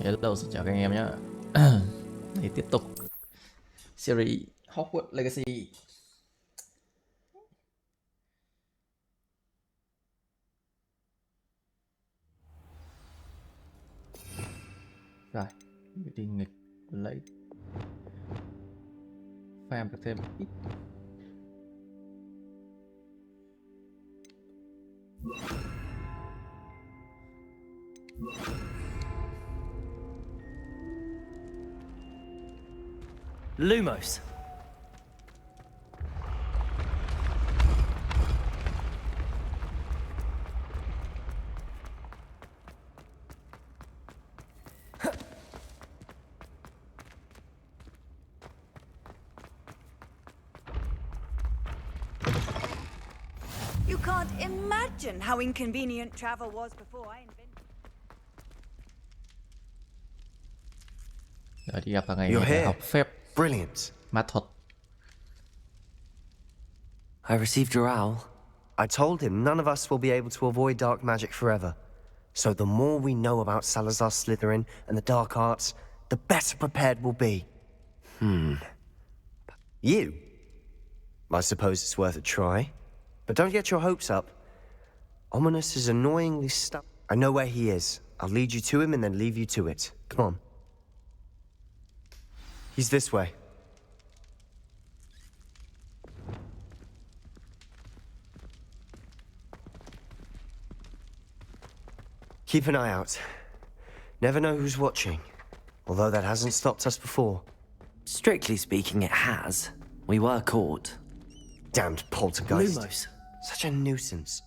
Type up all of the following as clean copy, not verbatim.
Hello, xin chào các anh em nhé. Để tiếp tục series Hogwarts Legacy. Rồi, đi nghịch lấy farm được thêm ít. Lumos. You can't imagine how inconvenient travel was before I invented. Rồi đi gặp thằng này You're để here. học phép Brilliant. ma thuật. I received your owl. I told him none of us will be able to avoid dark magic forever. So the more we know about Salazar Slytherin and the dark arts, the better prepared we'll be. You? I suppose it's worth a try. But don't get your hopes up. Ominous is annoyingly stuck. I know where he is. I'll lead you to him and then leave you to it. Come on. He's this way. Keep an eye out. Never know who's watching. Although that hasn't stopped us before. Strictly speaking, it has. We were caught. Damned poltergeist. Lumos. Such a nuisance.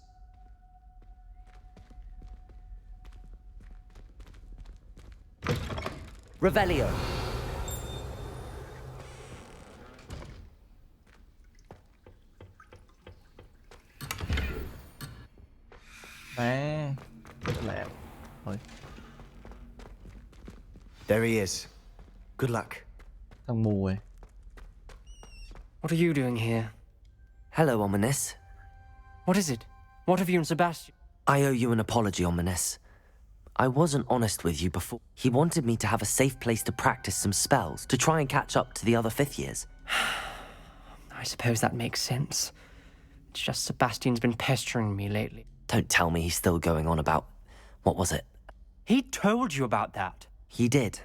Revelio. Má, lẹ. Thôi, There he is. Good luck. thằng mù ấy. What are you doing here? Hello, Ominous. What is it? What have you and Sebastian? I owe you an apology, Ominous. I wasn't honest with you before. He wanted me to have a safe place to practice some spells, to try and catch up to the other fifth years. I suppose that makes sense. It's just Sebastian's been pestering me lately. Don't tell me he's still going on about... What was it? He told you about that. He did.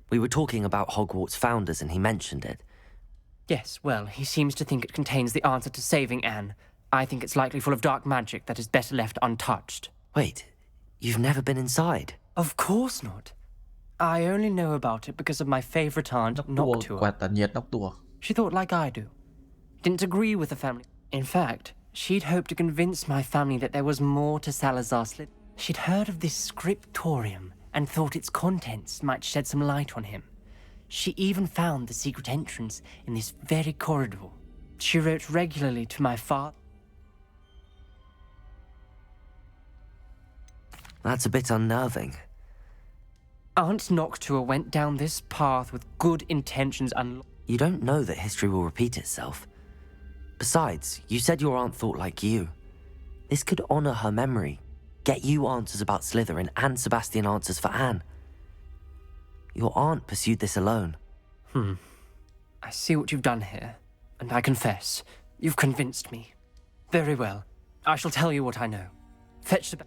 We were talking about Hogwarts founders and he mentioned it. Yes, well, he seems to think it contains the answer to saving Anne. I think it's likely full of dark magic that is better left untouched. Wait, you've never been inside? Of course not. I only know about it because of my favorite aunt, Tua, Noctua. quạt tản nhiệt nóc tua. She thought like I do. Didn't agree with the family. In fact, she'd hoped to convince my family that there was more to Salazar Slytherin. She'd heard of this scriptorium and thought its contents might shed some light on him. She even found the secret entrance in this very corridor. She wrote regularly to my father. That's a bit unnerving. Aunt Noctua went down this path with good intentions and... You don't know that history will repeat itself. Besides, you said your aunt thought like you. This could honor her memory, get you answers about Slytherin and Sebastian answers for Anne. Your aunt pursued this alone. I see what you've done here, and I confess, you've convinced me. Very well. I shall tell you what I know. Fetch the...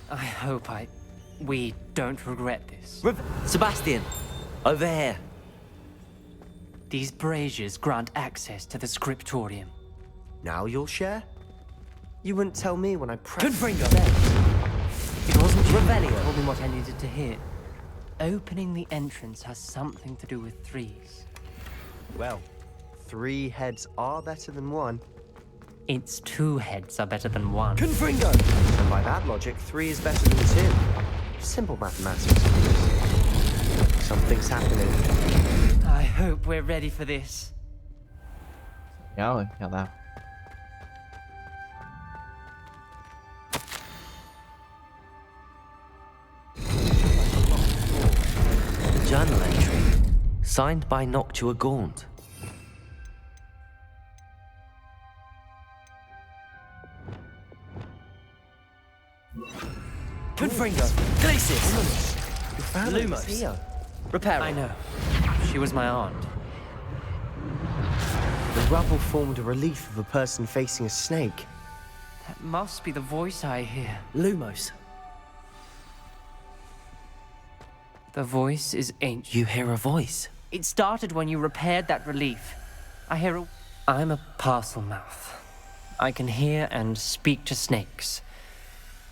I hope we don't regret this. Sebastian! Over here! These braziers grant access to the scriptorium. Now you'll share? You wouldn't tell me when I pressed... Confringo! It wasn't Revelio told me what I needed to hear. Opening the entrance has something to do with threes. Well, 3 heads are better than 1. Its 2 heads are better than 1. Confringo! And by that logic, 3 is better than 2. Simple mathematics. Something's happening. I hope we're ready for this. Nhớ rồi, chào tao. Journal entry. Signed by Noctua Gaunt. Confringo. Glacis. Your family is Lumos. here. Repair. I know. She was my aunt. The rubble formed a relief of a person facing a snake. That must be the voice I hear. Lumos. The voice is ancient. You hear a voice. It started when you repaired that relief. I hear a... I'm a parcel mouth. I can hear and speak to snakes.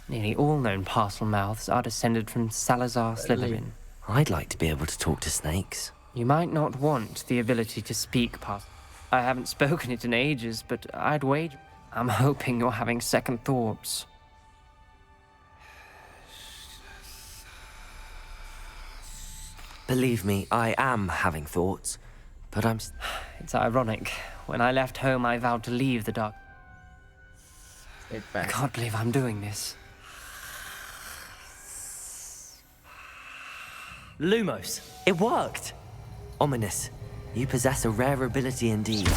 Nearly all known parcel mouths are descended from Salazar Slytherin. I'd like to be able to talk to snakes. You might not want the ability to speak parcel. I haven't spoken it in ages, but I'd wager. I'm hoping you're having second thoughts. Believe me, I am having thoughts, but I'm... It's ironic. When I left home, I vowed to leave the dark. Take I back. can't believe I'm doing this. Lumos. It worked. Ominous. You possess a rare ability indeed.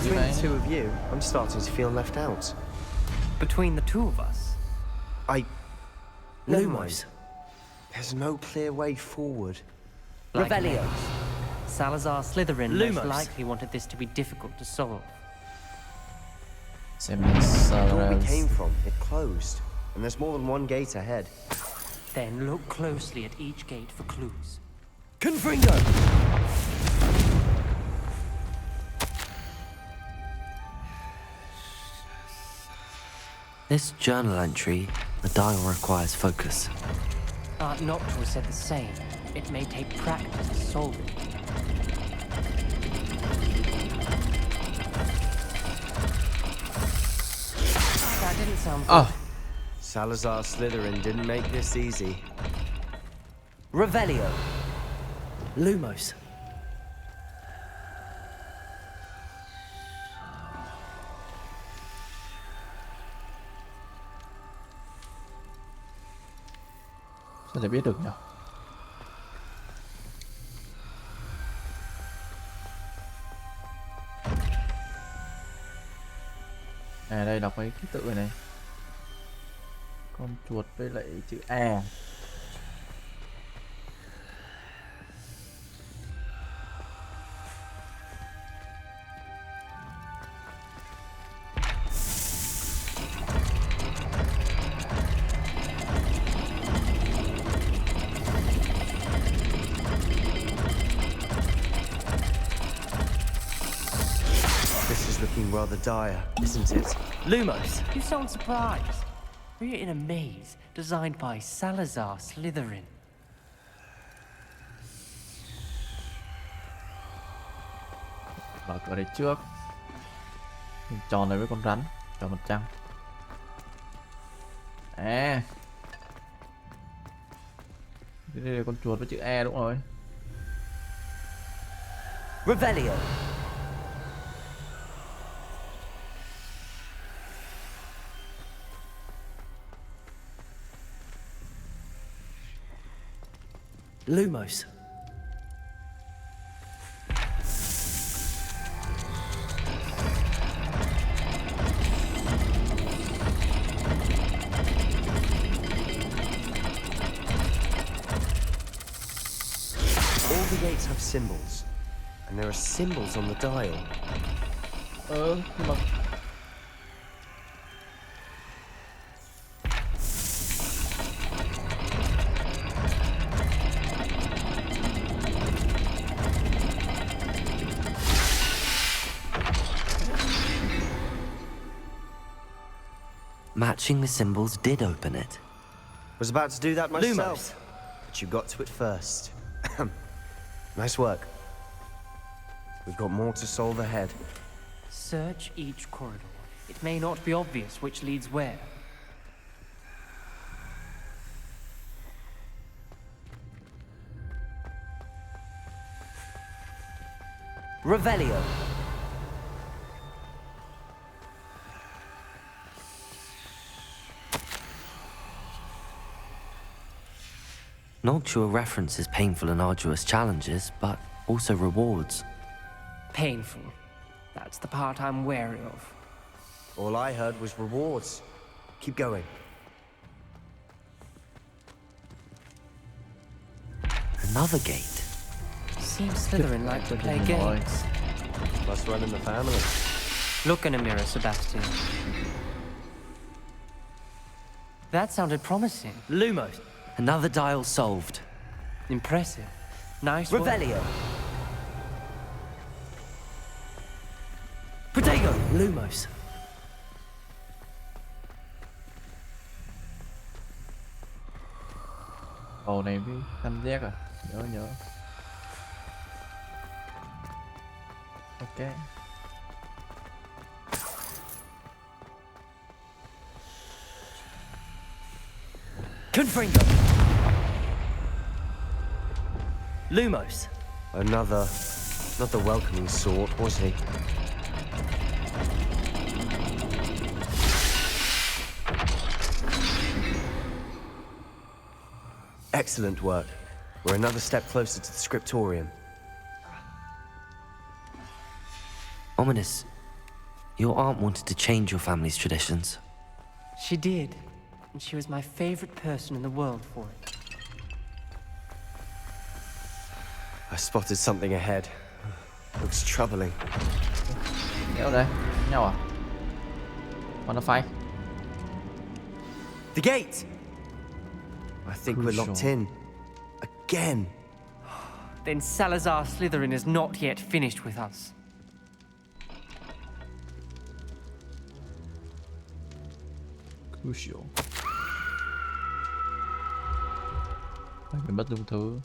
Between the two of you, I'm starting to feel left out. Between the two of us, Never Lumos. mind. There's no clear way forward. like Revelio. names. Salazar Slytherin Lumos. most likely wanted this to be difficult to solve. Same as Where we came from, it closed. And there's more than one gate ahead. Then look closely at each gate for clues. Confringo. This journal entry, the dial requires focus. Art Noctua said the same. It may take practice to solve it. That didn't sound good. Ah, Salazar Slytherin didn't make this easy. Revelio. Lumos. sao để biết được nhỉ? À đây đọc cái ký tự này này. Con chuột với lại chữ A. This is looking rather dire, isn't it? Lumos. You sound surprised. We're in a maze designed by Salazar Slytherin. Mở cửa đây trước. Hình tròn này với con rắn, tròn mặt trăng. À. Đây là con chuột với chữ E đúng rồi. Revelio. Lumos. All the gates have symbols. And there are symbols on the dial. Nhưng mà Matching the symbols did open it. Was about to do that myself. Lumos. But you got to it first. Nice work. We've got more to solve ahead. Search each corridor. It may not be obvious which leads where. Revelio. Noctua references painful and arduous challenges, but also rewards. Painful. That's the part I'm wary of. All I heard was rewards. Keep going. another gate. Seems Slytherin like to play games. Must run in the family. Look in a mirror, Sebastian. That sounded promising. Lumos. Another dial solved. Impressive. Nice work. Revelio. Protego. Lumos. Cầu này với canh giác à. Nhớ. Ok. Confringo. Lumos. Another. Not the welcoming sort, was he? Excellent work. We're another step closer to the scriptorium. Ominous. Your aunt wanted to change your family's traditions. She did. And she was my favorite person in the world for it. I spotted something ahead. Looks troubling. Kéo đây. Nhau à? Wanna fight? The gate! I think we're locked in. Again. Then Salazar Slytherin is not yet finished with us. Crucial. Mình bắt dung thứ.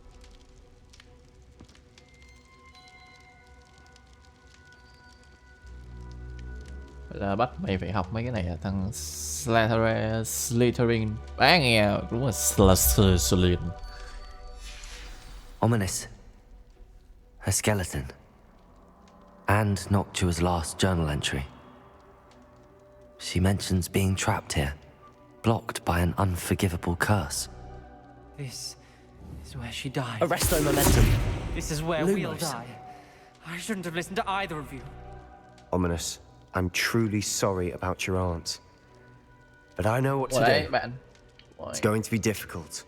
Là bắt mày phải học mấy cái này à, thằng Slytherin. Bá nghe đúng là Slytherin. Ominous. A skeleton. And Noctua's last journal entry. She mentions being trapped here, blocked by an unforgivable curse. This is where she died. Arresto momentum. This is where we'll Lumos. die. I shouldn't have listened to either of you. Ominous. I'm truly sorry about your aunt. But I know what to Đấy do. bạn. It's going to be difficult.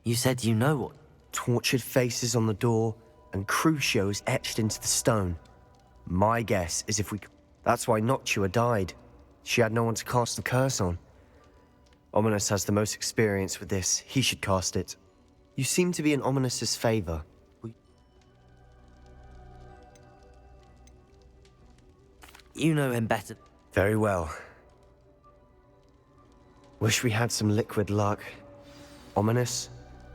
You said you know what? Tortured faces on the door and crucios etched into the stone. My guess is if we... That's why Noctua died. She had no one to cast the curse on. Ominous has the most experience with this. He should cast it. You seem to be in Ominous's favor. You know him better. Very well. Wish we had some liquid luck. Ominous,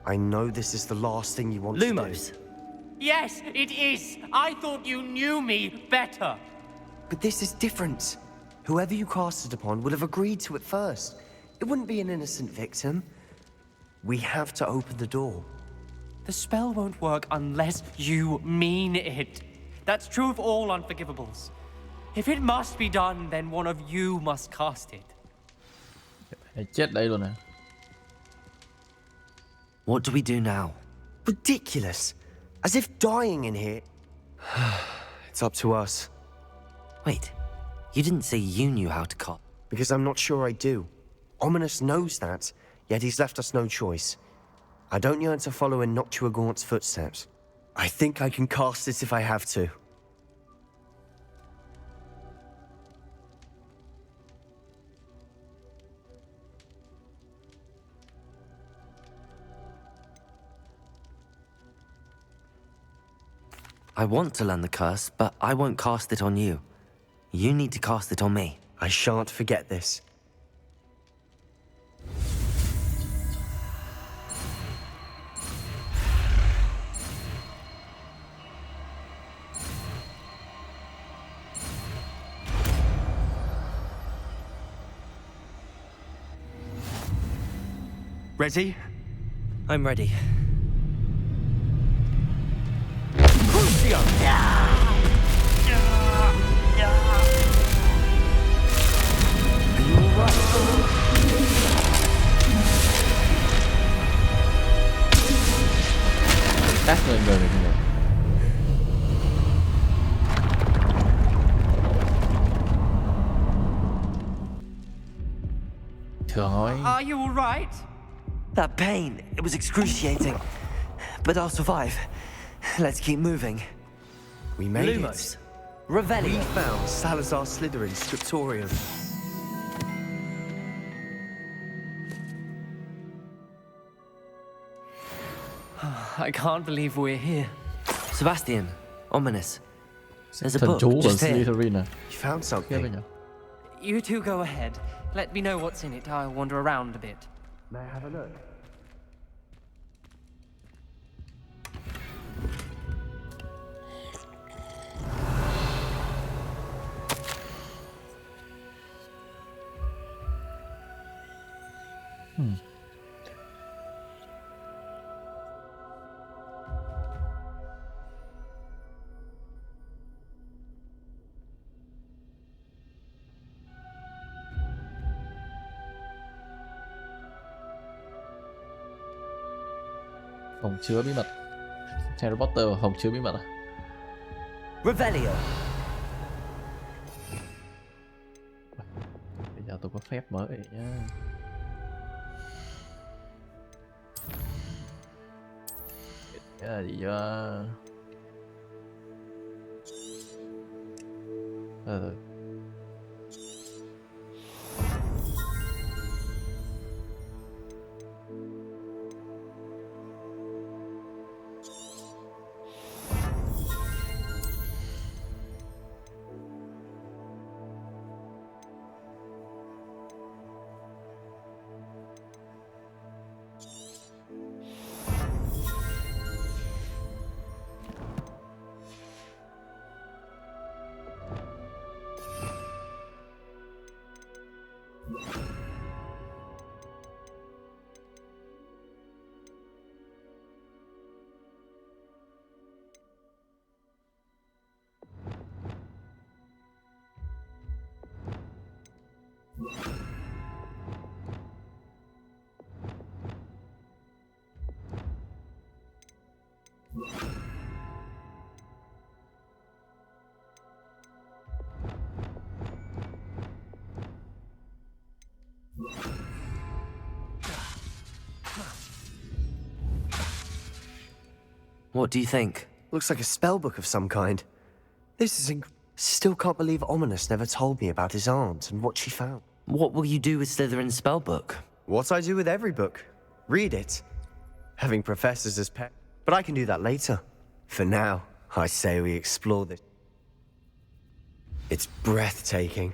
I know this is the last thing you want Lumos. to do. Yes, it is. I thought you knew me better. But this is different. Whoever you cast it upon would have agreed to it first. It wouldn't be an innocent victim. We have to open the door. The spell won't work unless you mean it. That's true of all unforgivables. If it must be done, then one of you must cast it. Mày chết đây luôn nè. What do we do now? Ridiculous. As if dying in here... It's up to us. Wait, you didn't say you knew how to cast. Because I'm not sure I do. Ominous knows that, yet he's left us no choice. I don't yearn to follow in Noctua Gaunt's footsteps. I think I can cast it if I have to. I want to learn the curse, but I won't cast it on you. You need to cast it on me. I shan't forget this. Ready? I'm ready. Tác lên người mình rồi. Thường thôi. Are you all right? That pain, it was excruciating. But I'll survive. Let's keep moving. We made Lumos. it. Revelio. We found Salazar Slytherin's scriptorium. I can't believe we're here. Sebastian, ominous. There's a Thần book chú của just here. Slytherin à? You found Khiếp something. vậy nhỉ? You two go ahead. Let me know what's in it. I'll wander around a bit. May I have a look? Phòng chứa bí mật. Harry Potter và phòng chứa bí mật à? Revelio. Bây giờ tôi có phép mới nhá. Cái là gì cho... Rồi. What do you think? Looks like a spell book of some kind. This is Still can't believe Ominous never told me about his aunt and what she found. What will you do with Slytherin's spellbook? What I do with every book. Read it. Having professors as pets. But I can do that later. For now, I say we explore this. It's breathtaking.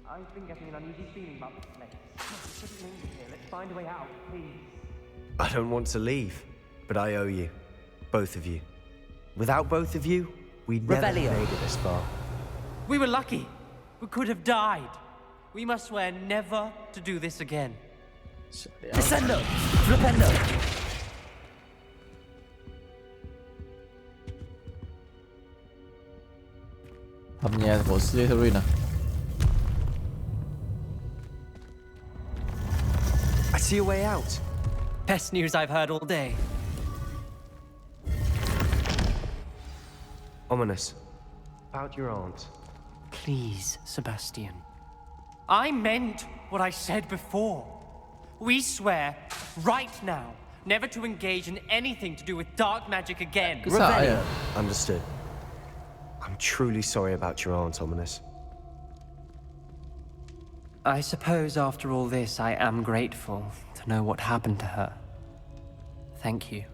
I've been getting an uneasy feeling about this place. We shouldn't linger here. Let's find a way out, please. I don't want to leave, but I owe you. Both of you. Without both of you, we'd never have Revelio. made it this far. We were lucky. We could have died. We must swear never to do this again. Descendo! Flipendo! Hầm nhà của Slytherin à? I see a way out. Best news I've heard all day. Ominous. About your aunt. Please, Sebastian. I meant what I said before. We swear, right now, never to engage in anything to do with dark magic again. Cứ sợ à? Understood. I'm truly sorry about your aunt, Ominous. I suppose after all this, I am grateful to know what happened to her. Thank you.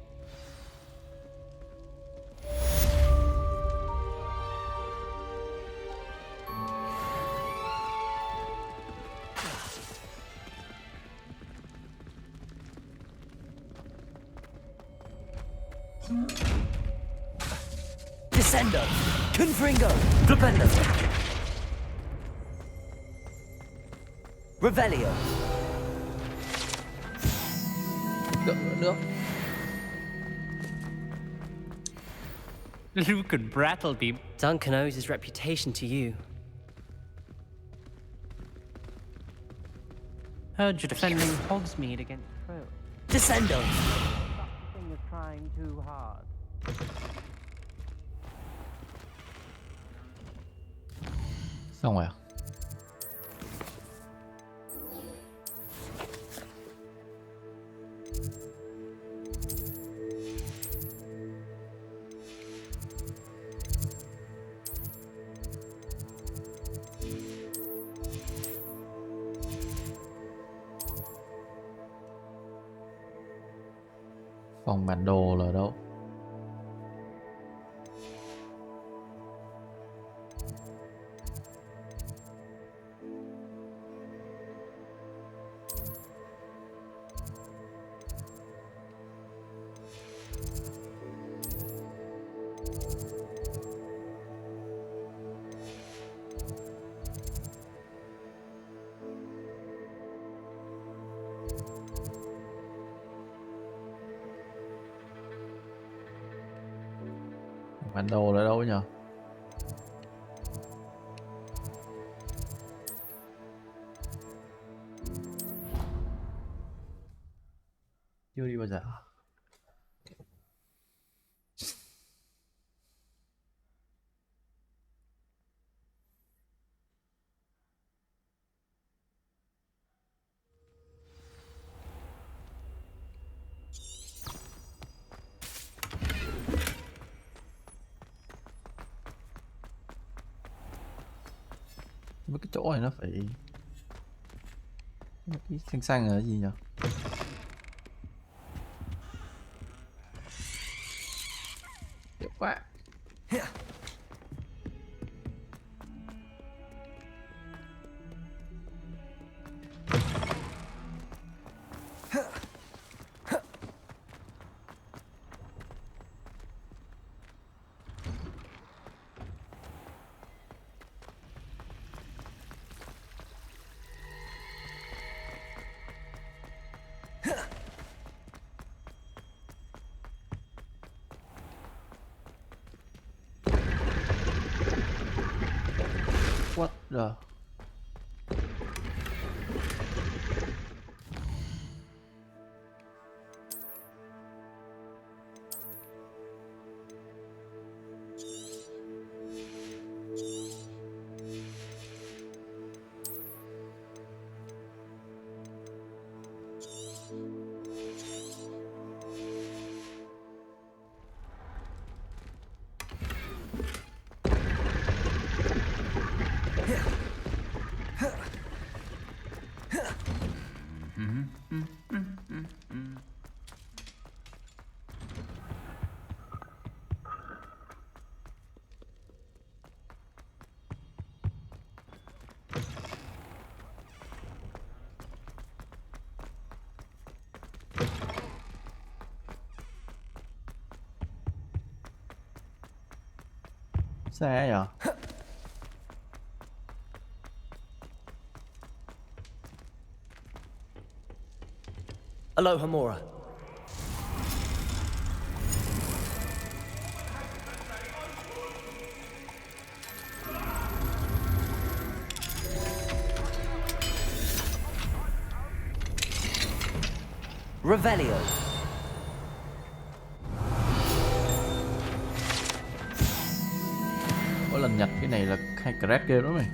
Descendo! Confringo! Flipendo! Revelio! Nước. Luke and Brattleby. Duncan owes his reputation to you. Heard you're defending Hogsmeade against Crow. Descendo! Thing is trying too hard. Xong rồi à? Phòng bản đồ là ở đâu? Bản đồ là đâu nhỉ? Chưa đi bao giờ. Mấy cái chỗ này nó phải cái xanh xanh là cái gì nhỉ? Đẹp quá. What the? Xe vậy? Aloha Mora. Revelio. Mỗi lần nhặt cái này là hay crash game đó mày.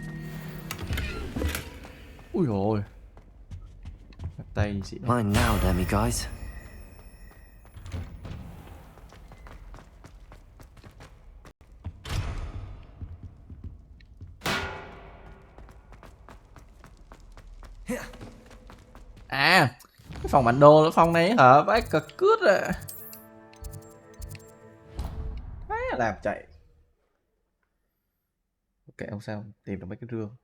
Ui rồi. Tay xịn. Mine now, Demi guys. À, cái phòng bản đồ là phòng này hả? Vãi cực cướp à. Vãi làm chạy. Ok, không sao, tìm được mấy cái rương.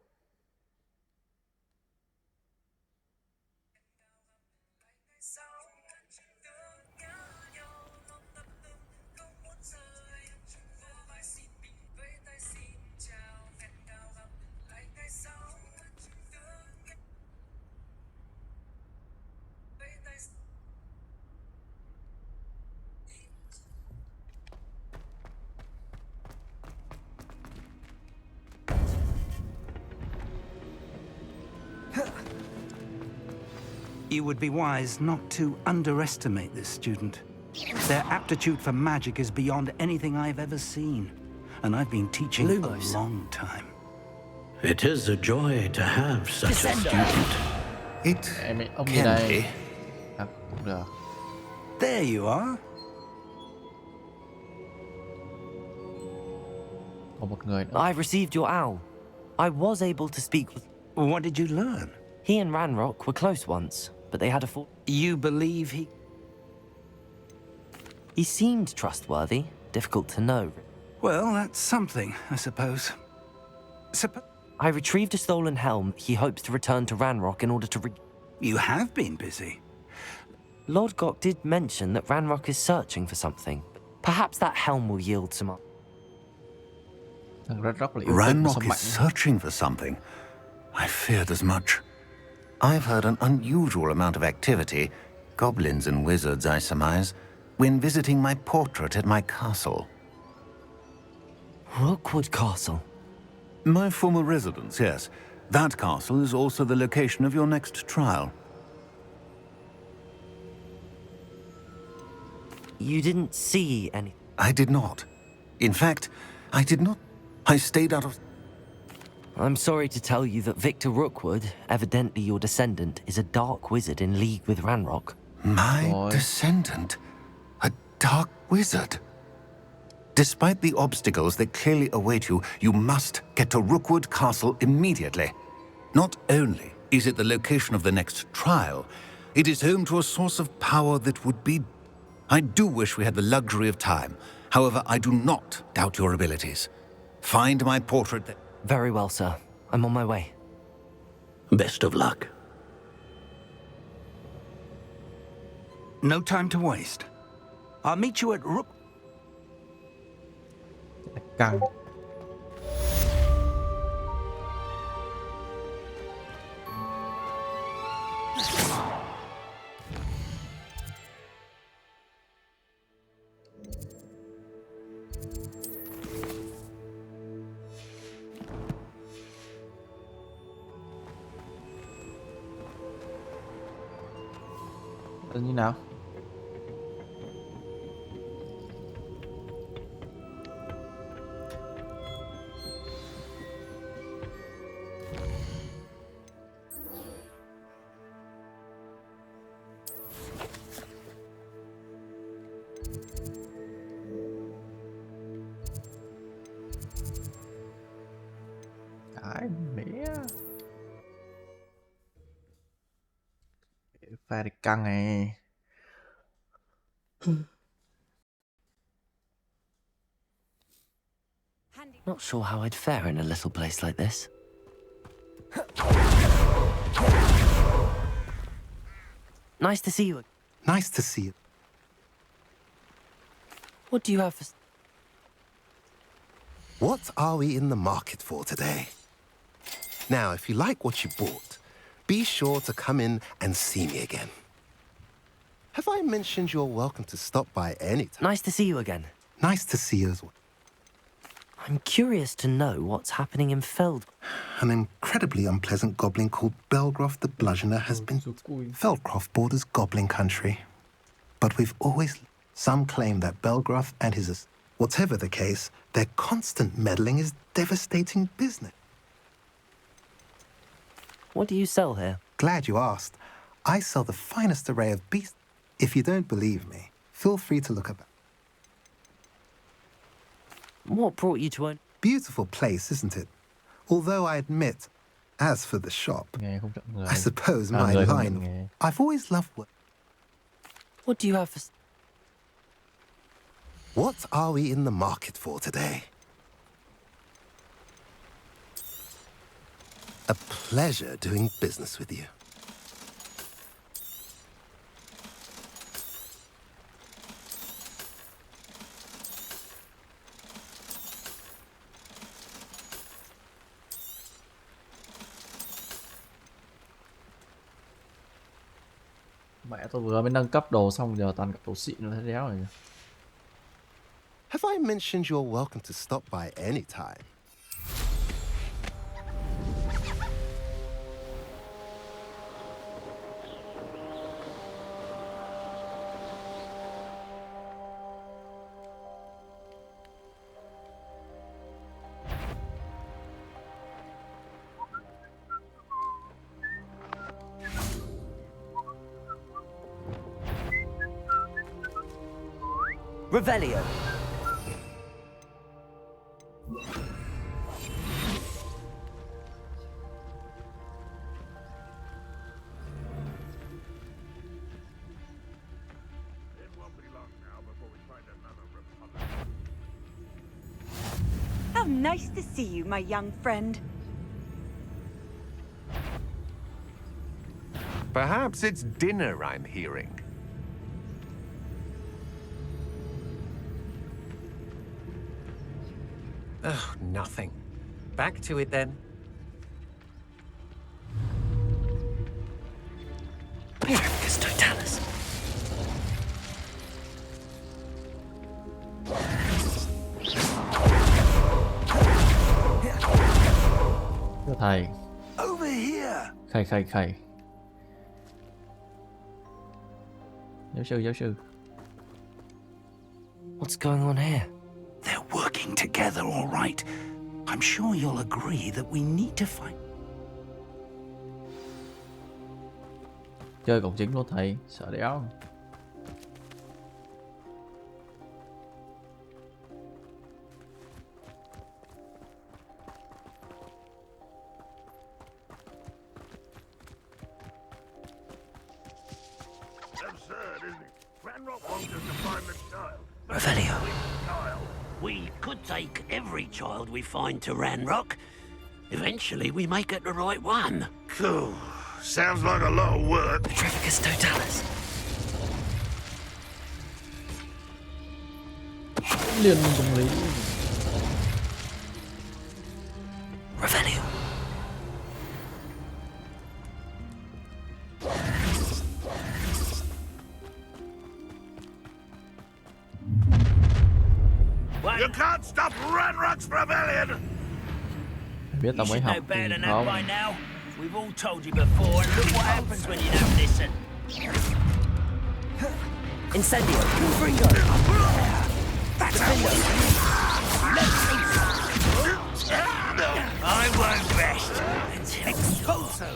You would be wise not to underestimate this student. Their aptitude for magic is beyond anything I've ever seen, and I've been teaching Lumos. a long time. It is a joy to have such a student. It Em ông gì can đây? be. À, cũng được. There you are. Còn một người nữa. I've received your owl. I was able to speak with... What did you learn? He and Ranrock were close once, but they had a fall. You believe he... He seemed trustworthy, difficult to know. Well, that's something, I suppose. I retrieved a stolen helm he hopes to return to Ranrock in order to You have been busy. Lord Gok did mention that Ranrock is searching for something. Perhaps that helm will yield some... Thằng Ranrock là yêu tinh Ranrock sao is mạnh. searching for something. I feared as much. I've heard an unusual amount of activity, goblins and wizards, I surmise, when visiting my portrait at my castle. Rookwood Castle? My former residence, yes. That castle is also the location of your next trial. You didn't see any... I did not. In fact, I did not. I stayed out of... I'm sorry to tell you that Victor Rookwood, evidently your descendant, is a dark wizard in league with Ranrock. My Boy. descendant? A dark wizard? Despite the obstacles that clearly await you, you must get to Rookwood Castle immediately. Not only is it the location of the next trial, it is home to a source of power that would be... I do wish we had the luxury of time. However, I do not doubt your abilities. Find my portrait there. Very well, sir. I'm on my way. Best of luck. No time to waste. I'll meet you at Rook... Căng. Là như nào? Cái mẹ. Pha đi căng này. Not sure how I'd fare in a little place like this. Nice to see you. Nice to see you. What do you have for... What are we in the market for today? Now, if you like what you bought, be sure to come in and see me again. Have I mentioned you're welcome to stop by any time? Nice to see you again. Nice to see you as well. I'm curious to know what's happening in Feld. An incredibly unpleasant goblin called Belgroth the Bludgeoner has been... Feldcroft borders goblin country. But we've always... Some claim that Belgroth and his... Whatever the case, their constant meddling is devastating business. What do you sell here? Glad you asked. I sell the finest array of beasts. If you don't believe me, feel free to look about. What brought you to own... Beautiful place, isn't it? Although I admit, as for the shop, Nghe không chọn người. I suppose my người không line... chọn nghề. I've always loved work. What do you have for... What are we in the market for today? A pleasure doing business with you. Mẹ tôi vừa mới nâng cấp đồ xong giờ toàn gặp đồ xịn nó thấy đéo rồi. Have I mentioned you're welcome to stop by any time? Revelio. How nice to see you, my young friend. Perhaps it's dinner I'm hearing. Oh, nothing. Back to it then. Petrificus totalis. Thưa thầy. Over here. Khày. Giáo sư. What's going on here? They're working together, all right. I'm sure you'll agree that we need to find... Chơi cổng chính luôn thầy, sợ đéo. Revelio. We could take every child we find to Ranrock. Eventually, we may get the right one. Cool. Sounds like a lot of work. Petrificus totalis. Liên minh công lý. Revelio. You can't stop Ranrock's rebellion! Biết tao mới học thì không. now. We've all told you before, and look what happens when you don't listen. Incendio. Confringo. That's I won't rest until Expulso.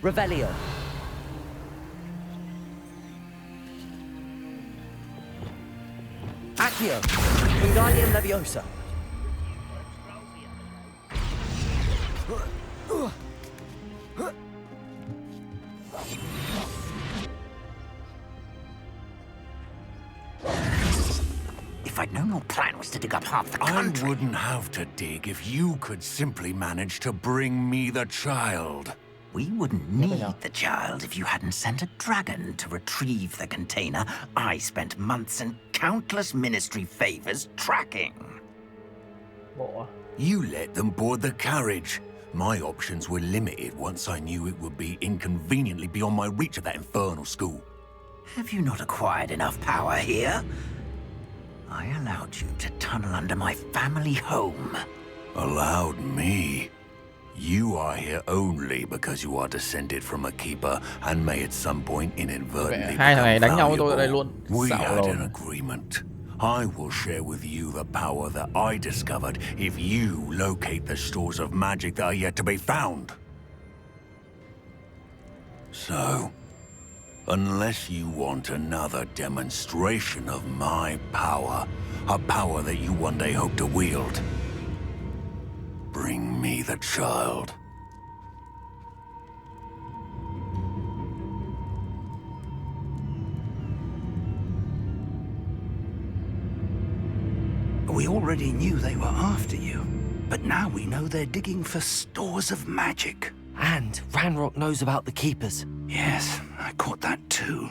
Revelio. Accio. Wingardium Leviosa. If I'd known your plan was to dig up half the I country... wouldn't have to dig if you could simply manage to bring me the child. We wouldn't need the child if you hadn't sent a dragon to retrieve the container I spent months and countless ministry favors tracking. Bộ. You let them board the carriage. My options were limited once I knew it would be inconveniently beyond my reach at that infernal school. Have you not acquired enough power here? I allowed you to tunnel under my family home. Allowed me? You are here only because you are descended from a keeper and may at some point inadvertently Hai thằng này đánh nhau với become tôi ở đây valuable. luôn. We Xạo had rồi. an agreement. I will share with you the power that I discovered if you locate the stores of magic that are yet to be found. So, unless you want another demonstration of my power, a power that you one day hope to wield, bring me the child. We already knew they were after you, but now we know they're digging for stores of magic. And Ranrock knows about the Keepers. Yes, I caught that too.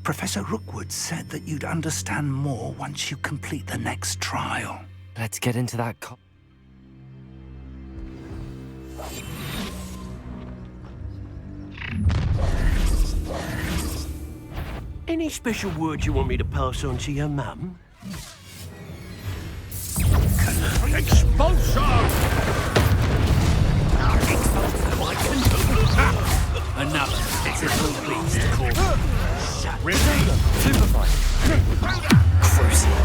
Professor Rookwood said that you'd understand more once you complete the next trial. Let's get into that Any special word you want me to pass on to your mum? Expulsion! Another. It's a little beast called Crucial.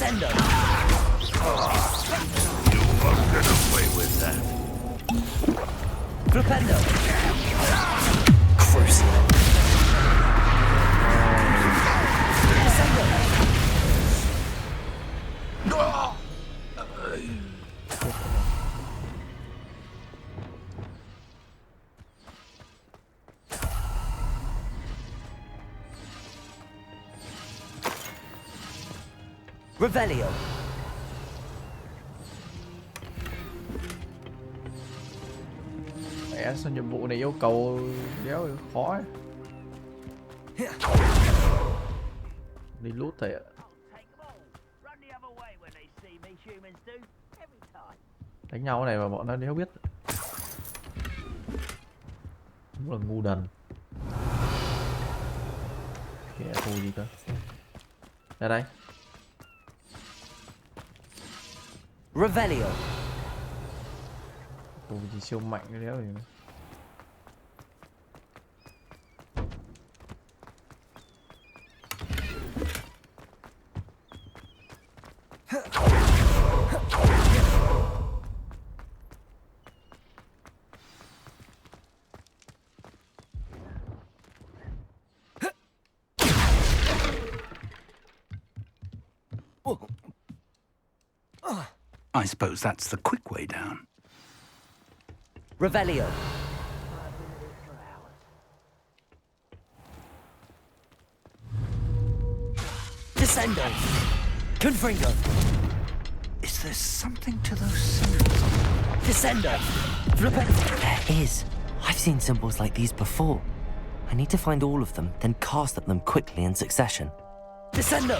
Descendo. You won't get away with that. Flipendo. Crucial. Descendo. Revelio. Mẹ sao nhiệm vụ này yêu cầu đéo khó ấy. Đi lút thầy ạ. Đánh nhau cái này mà bọn nó đéo biết. Đúng là ngu đần. Kẻ thù gì cơ. Ra đây. Revelio. Thù gì siêu mạnh cái đéo gì. I suppose that's the quick way down. Revelio. Descendo. Confringo. Is there something to those symbols? Descendo. Flipendo. There is. I've seen symbols like these before. I need to find all of them, then cast at them quickly in succession. Descendo.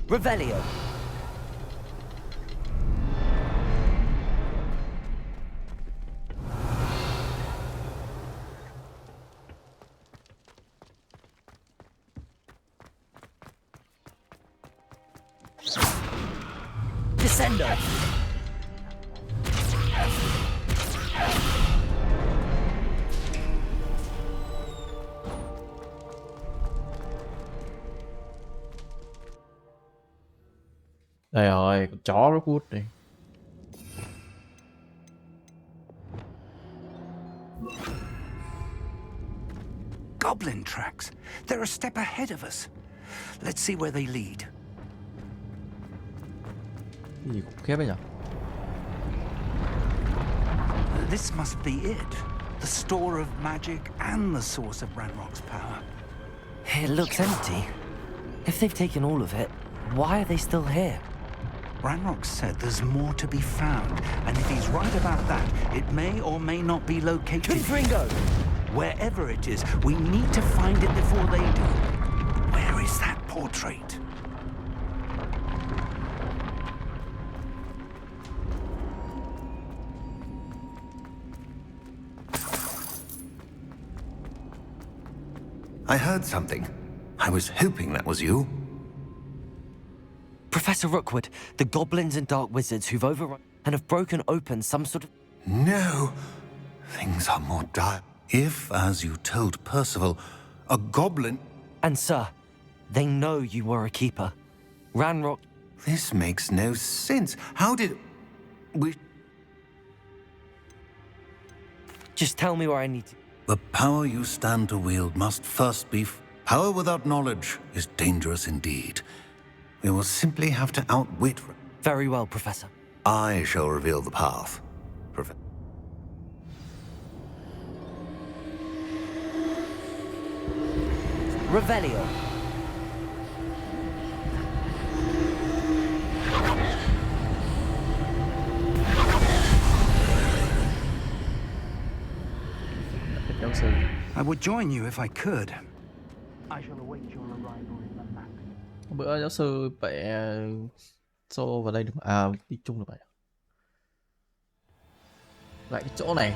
Revelio. Descendo. Đây rồi, con chó rất hút này. Goblin tracks. They're a step ahead of us. Let's see where they lead. Cái gì cũng khiếp ấy nhỉ? This must be it. The store of magic and the source of Ranrock's power. It looks empty. If they've taken all of it, why are they still here? Ranrock said there's more to be found, and if he's right about that, it may or may not be located. Confringo. Wherever it is, we need to find it before they do. Where is that portrait? I heard something. I was hoping that was you. Professor Rookwood, the goblins and dark wizards who've overrun and have broken open some sort of... No. Things are more dire. If, as you told Percival, a goblin... And sir, they know you were a keeper. Ranrock... This makes no sense. How did... we... Just tell me where I need to... The power you stand to wield must first be... Power without knowledge is dangerous indeed. We will simply have to outwit... Very well, Professor. I shall reveal the path. Revelio. I would join you if I could. I shall await your arrival in the map. Bữa giáo sư vẽ xô vào đây được à, đi chung được vậy. Lại cái chỗ này.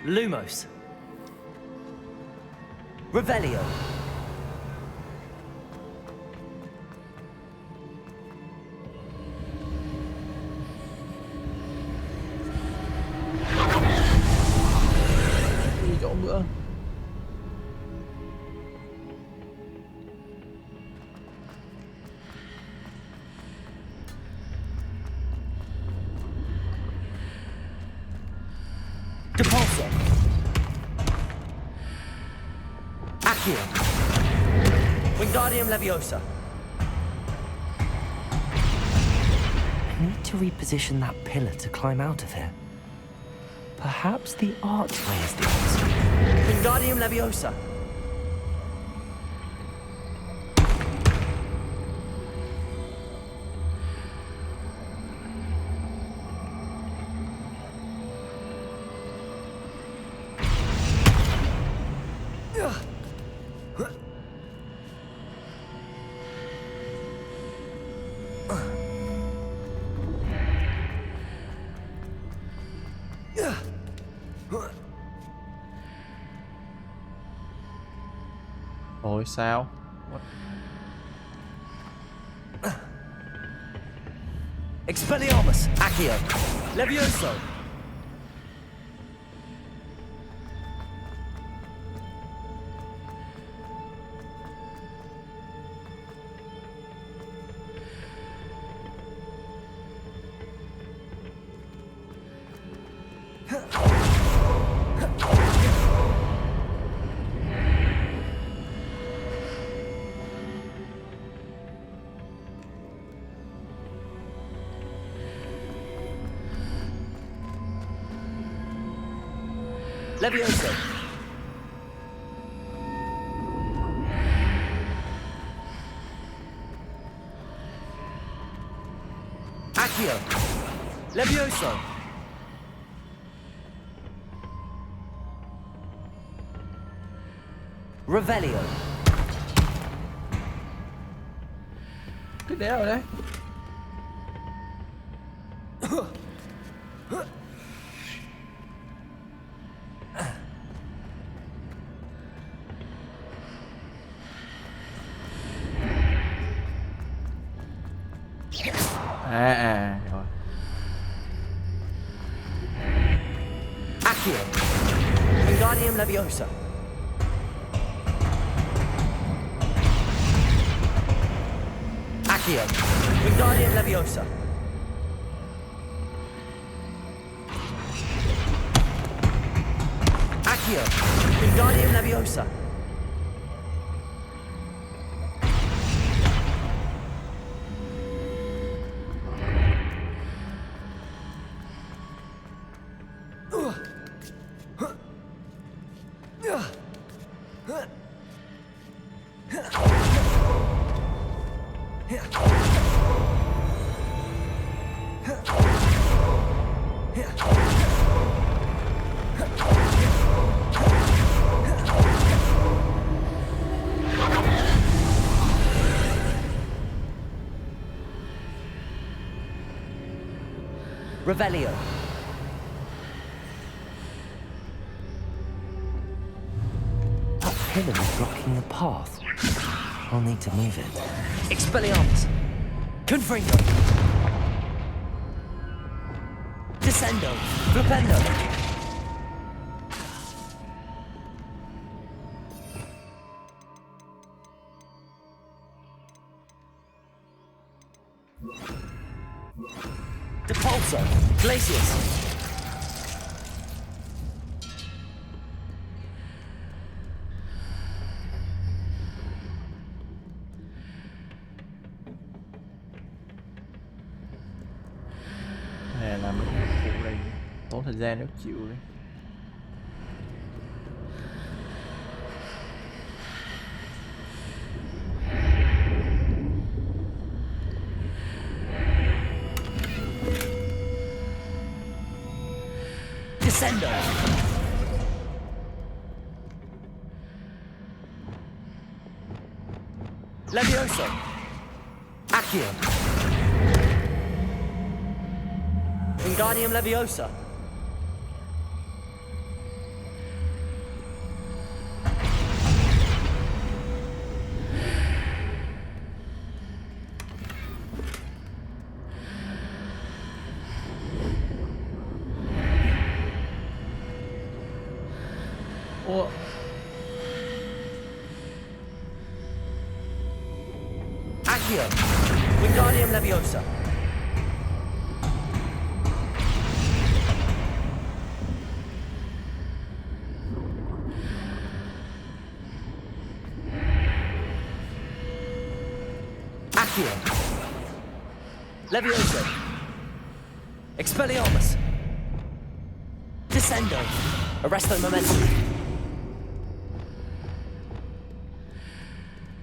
Lumos. Revelio. Depulso. Accio. Wingardium Leviosa. I need to reposition that pillar to climb out of here. Perhaps the archway is the answer. Wingardium Leviosa. Ôi sao? Expelliarmus. Accio. Levioso. Levioso. Accio. Levioso. Revelio. Cái đéo rồi đấy. Rồi. Accio. Wingardium Leviosa. Accio. Wingardium Leviosa. Accio. Wingardium Leviosa. Revelio. That pillar is blocking the path. I'll need to move it. Expelliarmus. Confringo. Descendo. Flipendo. Depulso. Glacius. Này làm cái phụ này tốn thời gian nếu chịu đấy. Descendo. Levioso. Accio. Wingardium Leviosa. Ủa? Accio. Wingardium Leviosa. Accio. Levioso. Expelliarmus. Descendo. Arresto momentum.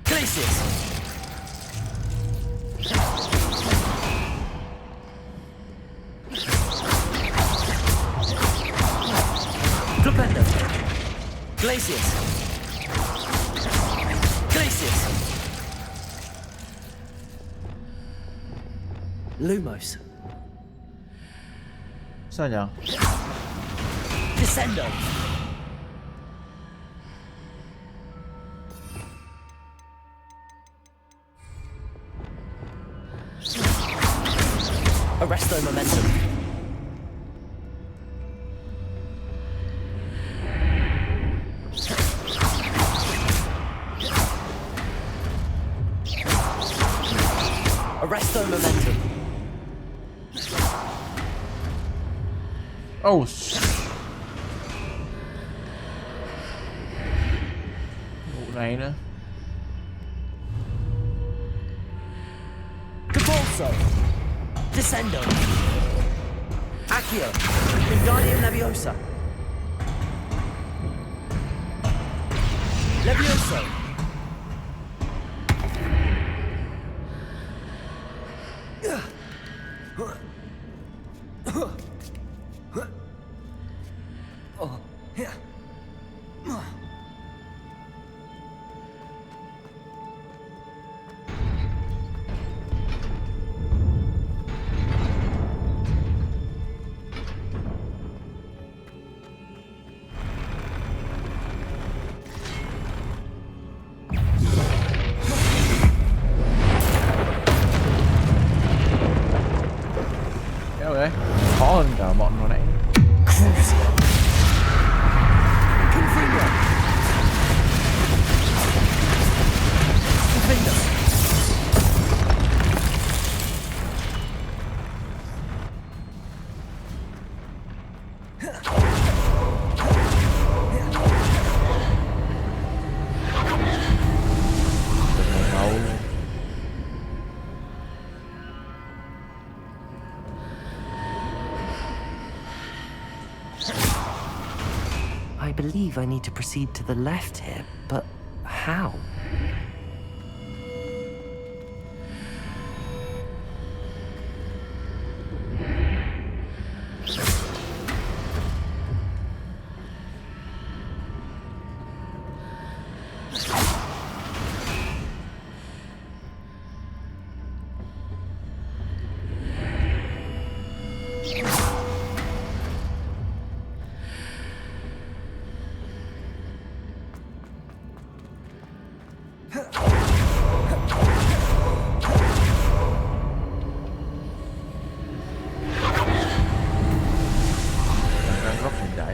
Glacius. Flipendo. Glacius. Glacius. Lumos. Sao nhở? Descendo. Arresto momentum. Arresto momentum. Oh. Vụ này nữa. Cabalso. Descendo. Accio. Wingardium Leviosa. Levioso. Kéo đấy. Khó hơn cả bọn hồi nãy. I believe I need to proceed to the left here, but how?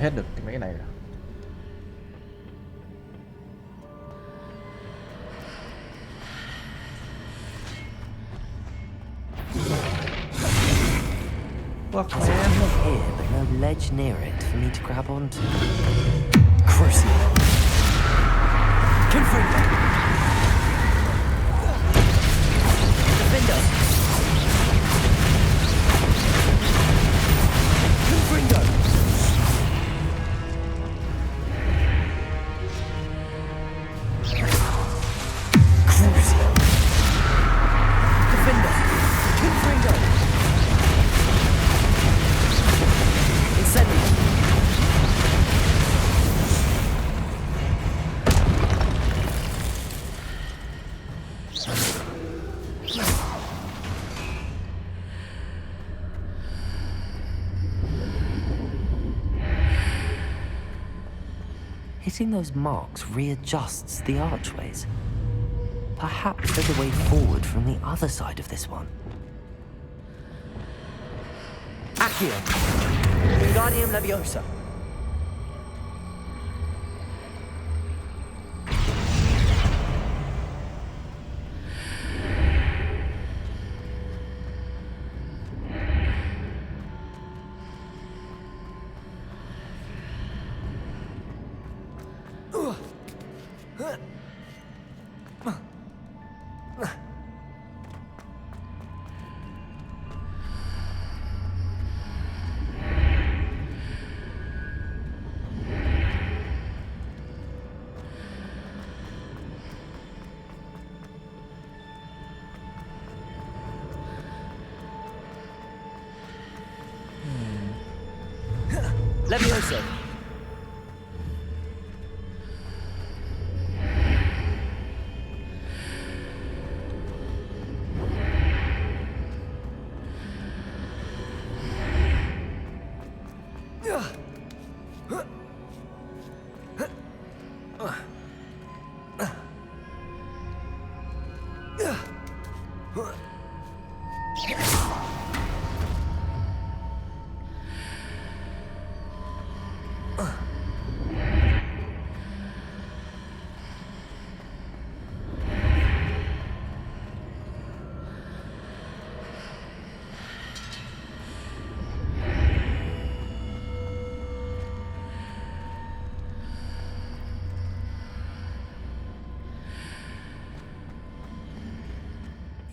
Hết được mấy cái này rồi. There's a tunnel here, but no ledge near it for me to grab onto. Crucio. Confringo. Defendo. Confringo. Crucio. Defendo. Confringo. Incendio. Hitting those marks readjusts the archways. Perhaps there's a way forward from the other side of this one. Accio. Wingardium Leviosa. Levioso.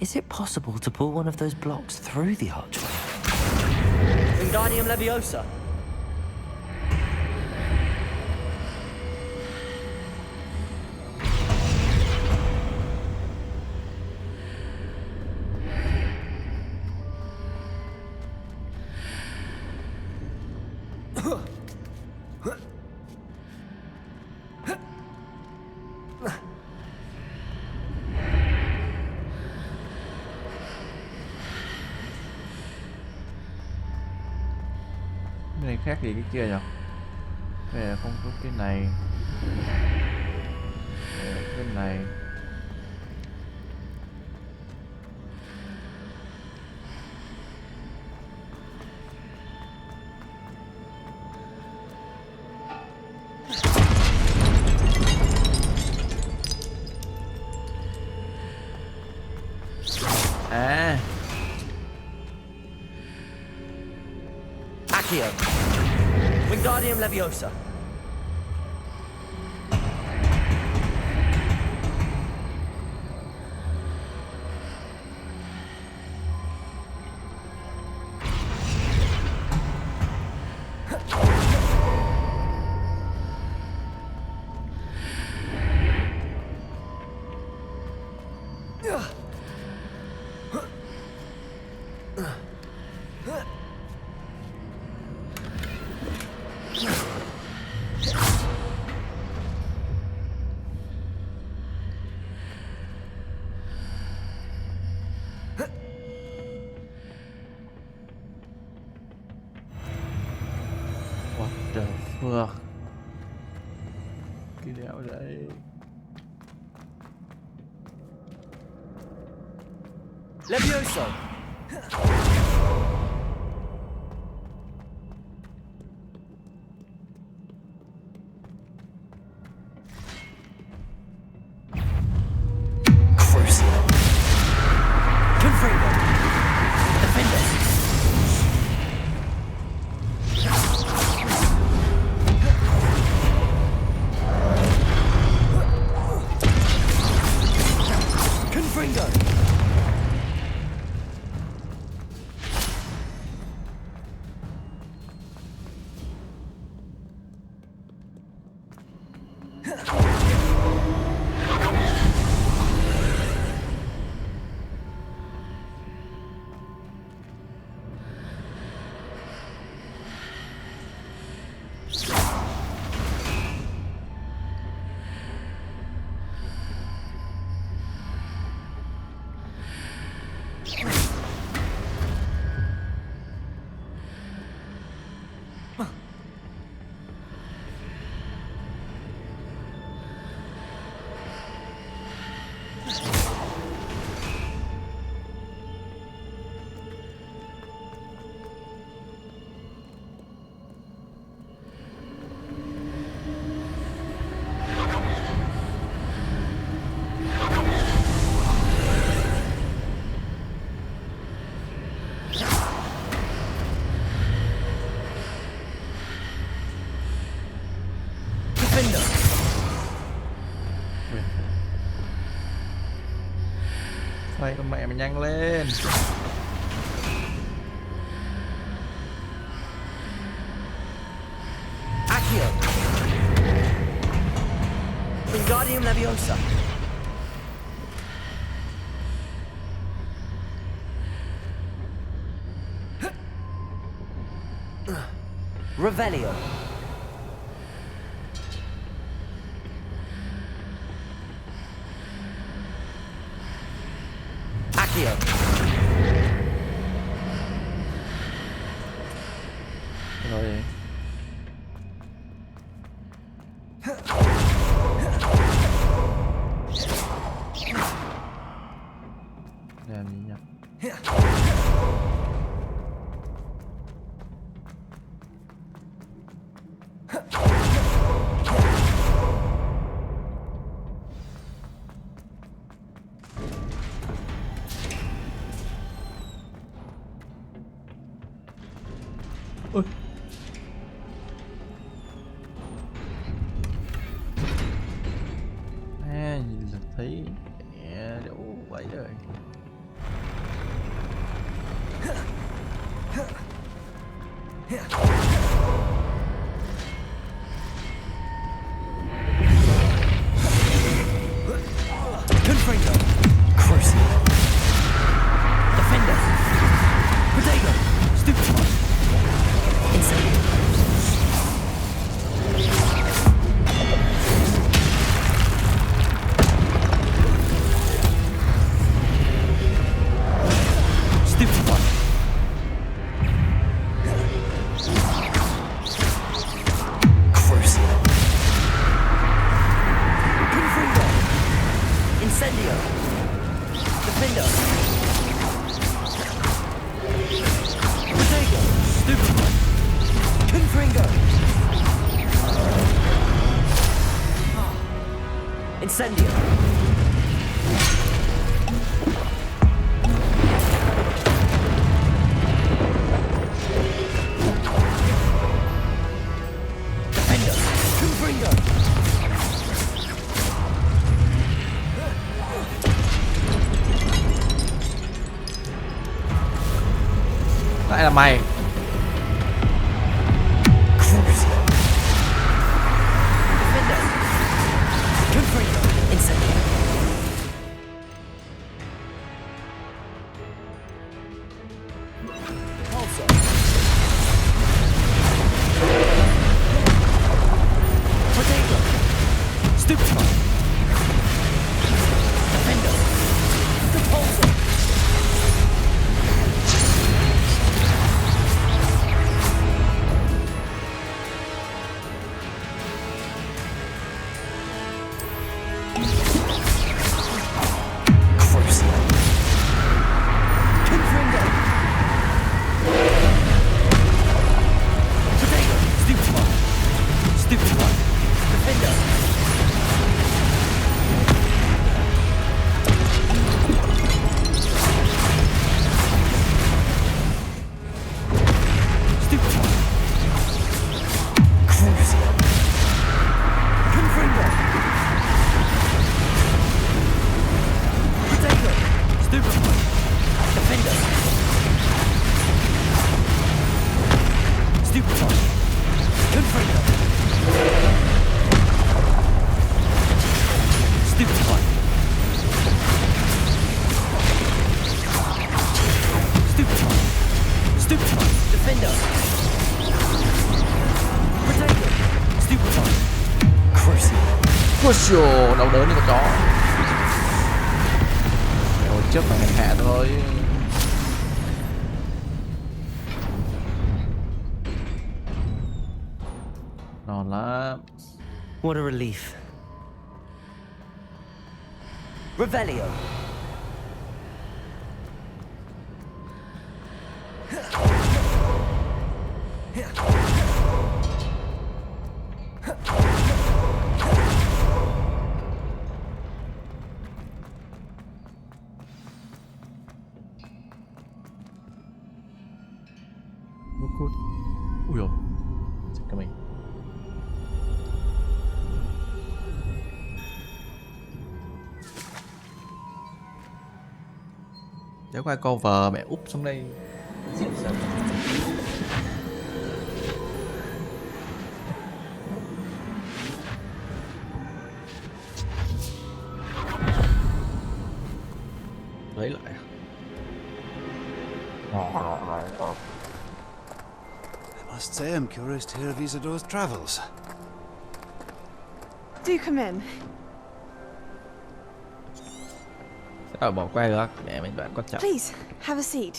Is it possible to pull one of those blocks through the archway? Wingardium Leviosa. Cái này khác gì cái kia nhỉ? Cái này không có cái này. Cái này. À. Accio. Wingardium Leviosa. What the fuck? Cái đéo đấy. Levioso. Crucible. Confringo. Defender. Confringo. Xoay con mẹ mày nhanh lên. Accio. Wingardium Leviosa. Revelio. Accio. Rồi. Làm gì nhỉ? Ôi. Nhìn là thấy mẹ đủ vậy rồi. Confringo. Crucible. Defender. Potato. Stupefy. Insane. Incendio. Defender. Confringo. Lại là mày. Crucial, đau đớn như con chó. Rồi trước phải hạ thôi. Ngon lắm. What a relief. Revelio. Ui dồi, giật cả mình. Nếu có ai cover mẹ úp xuống đây giết sao? Lấy lại Must say I'm curious to hear of Isidore's travels. Do come in. Sao bỏ qua được? Để mình đoạn quan trọng. Please, have a seat.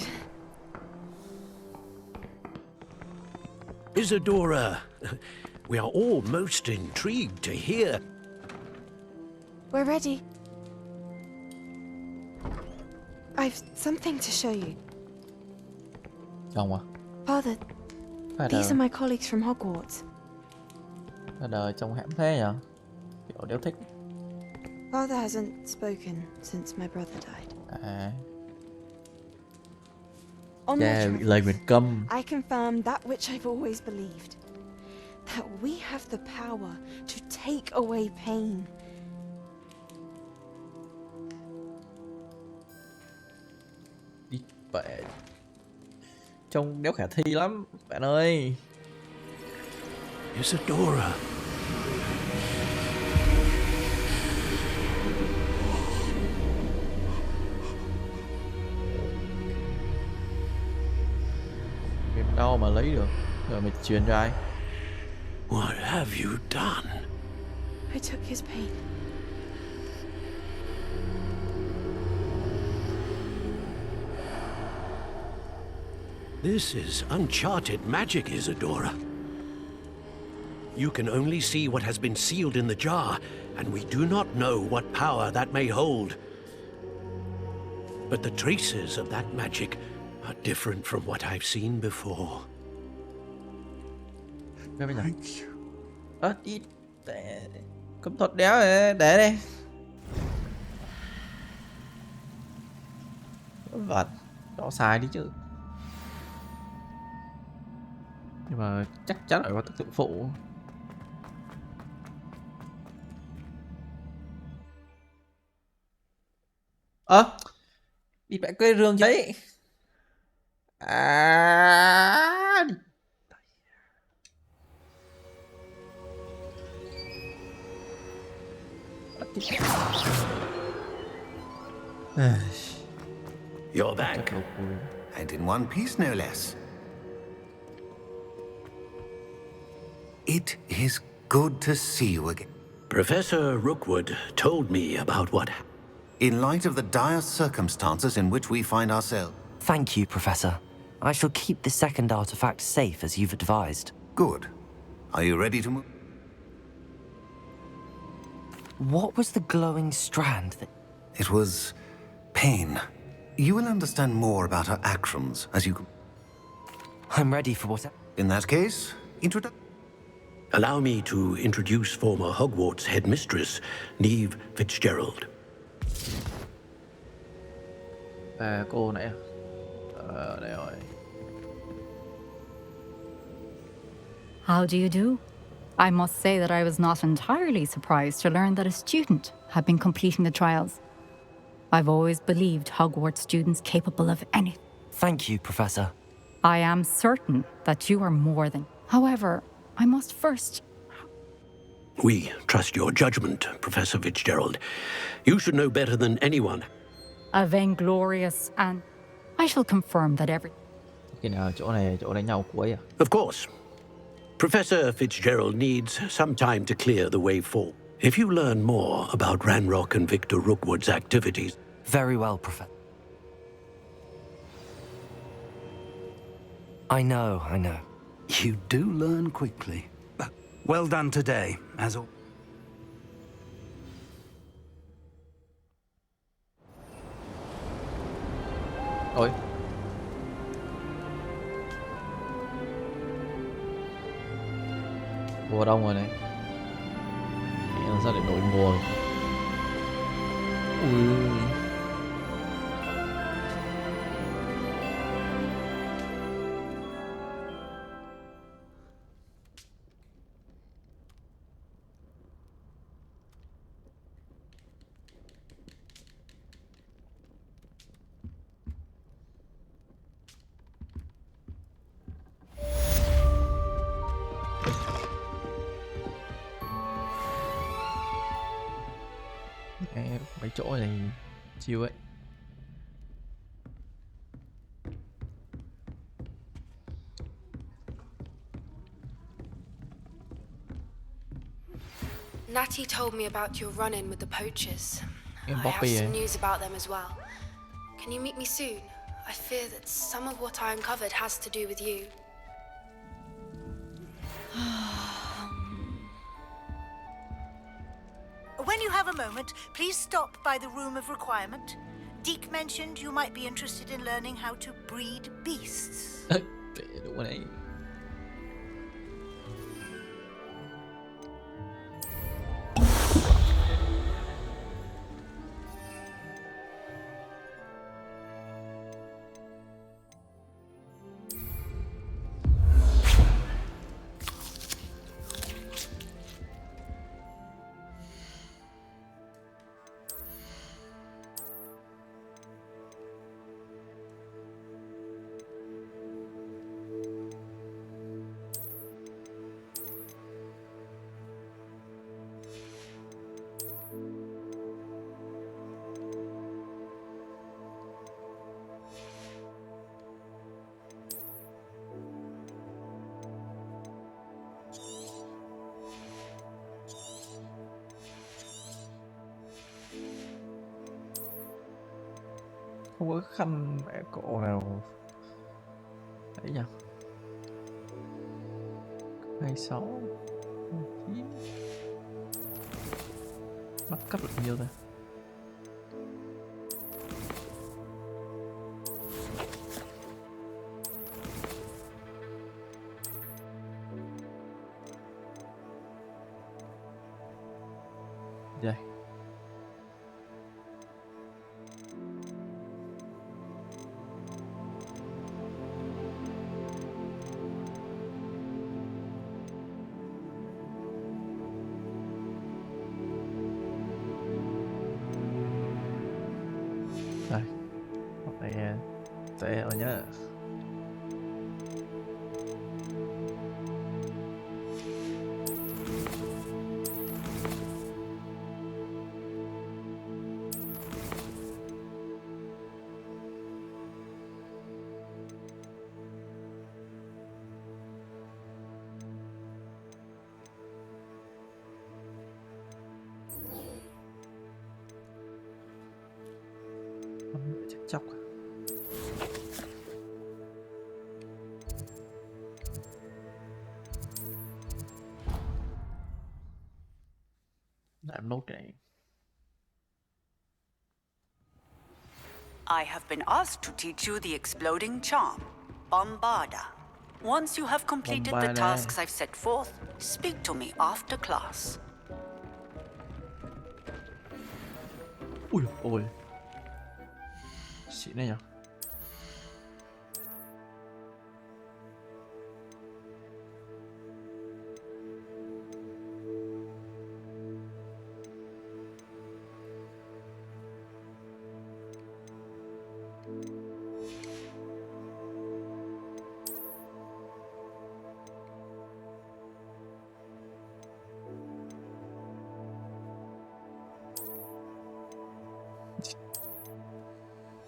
Isadora, we are all most intrigued to hear. We're ready. I've something to show you. Chồng à? Father, Phải these đời, are my colleagues from Hogwarts. phải đời chồng hãm thế nhở? Kiểu đéo thích. Father hasn't spoken since my brother died. À, On dạ, their lời travels, nguyền câm. I confirm that which I've always believed. That we have the power to take away pain. Đi bệ. Trông đéo khả thi lắm, bạn ơi. Isadora. Biết đâu mà lấy được. Rồi mày truyền cho ai? What have you done? I took his pain. This is uncharted magic, Isadora. You can only see what has been sealed in the jar, and we do not know what power that may hold. But the traces of that magic are different from what I've seen before. Thank you. Đi. Cấm thuật đéo này, để đây. Vật. Đó sai đi chứ. Nhưng mà chắc chắn là có tác dụng phụ. Đi bạn cây rương giấy. Đi. You're back. And in one piece, no less. It is good to see you again. Professor Rookwood told me about what... In light of the dire circumstances in which we find ourselves. Thank you, Professor. I shall keep the second artifact safe as you've advised. Good. Are you ready to move? What was the glowing strand that... It was pain. You will understand more about her actions as you... I'm ready for what... In that case, introduction. Allow me to introduce former Hogwarts headmistress, Neve Fitzgerald. Cô này à? Đây rồi. How do you do? I must say that I was not entirely surprised to learn that a student had been completing the trials. I've always believed Hogwarts students capable of anything. Thank you, Professor. I am certain that you are more than... However, I must first... We trust your judgment, Professor Fitzgerald. You should know better than anyone. A vainglorious and... I shall confirm that every... Khi nào chỗ đánh nhau cuối à? Of course. Professor Fitzgerald needs some time to clear the way forward. If you learn more about Ranrock and Victor Rookwood's activities... Very well, Professor. I know. You do learn quickly. Well done today, as all. Ôi. Mùa đông rồi này. Làm sao để đổi mùa? Ui. Mấy chỗ này chill ấy. Natty told me about your run-in with the poachers. Em I have Poppy some ấy. news about them as well. Can you meet me soon? I fear that some of what I uncovered has to do with you. When you have a moment, please stop by the Room of Requirement. Deke mentioned you might be interested in learning how to breed beasts. Đúng rồi đấy. Không có khăn mẹ cổ nào đấy nhỉ? 26 29 bắt cấp được nhiêu ta? Đây. Đây. Học này tệ rồi nhá. Chắc chóc à? Làm nốt cái này. I have been asked to teach you the exploding charm, Bombarda. Once you have completed the Bombarda. tasks I've set forth, speak to me after class. Ui ôi. Xịn này nhỉ?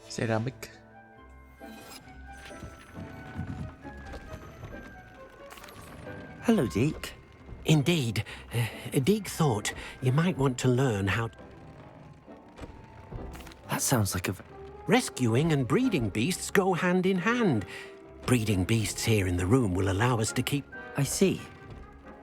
Ceramic. Hello, Deke. Indeed. Deke thought you might want to learn how... That sounds like a... Rescuing and breeding beasts go hand in hand. Breeding beasts here in the room will allow us to keep... I see.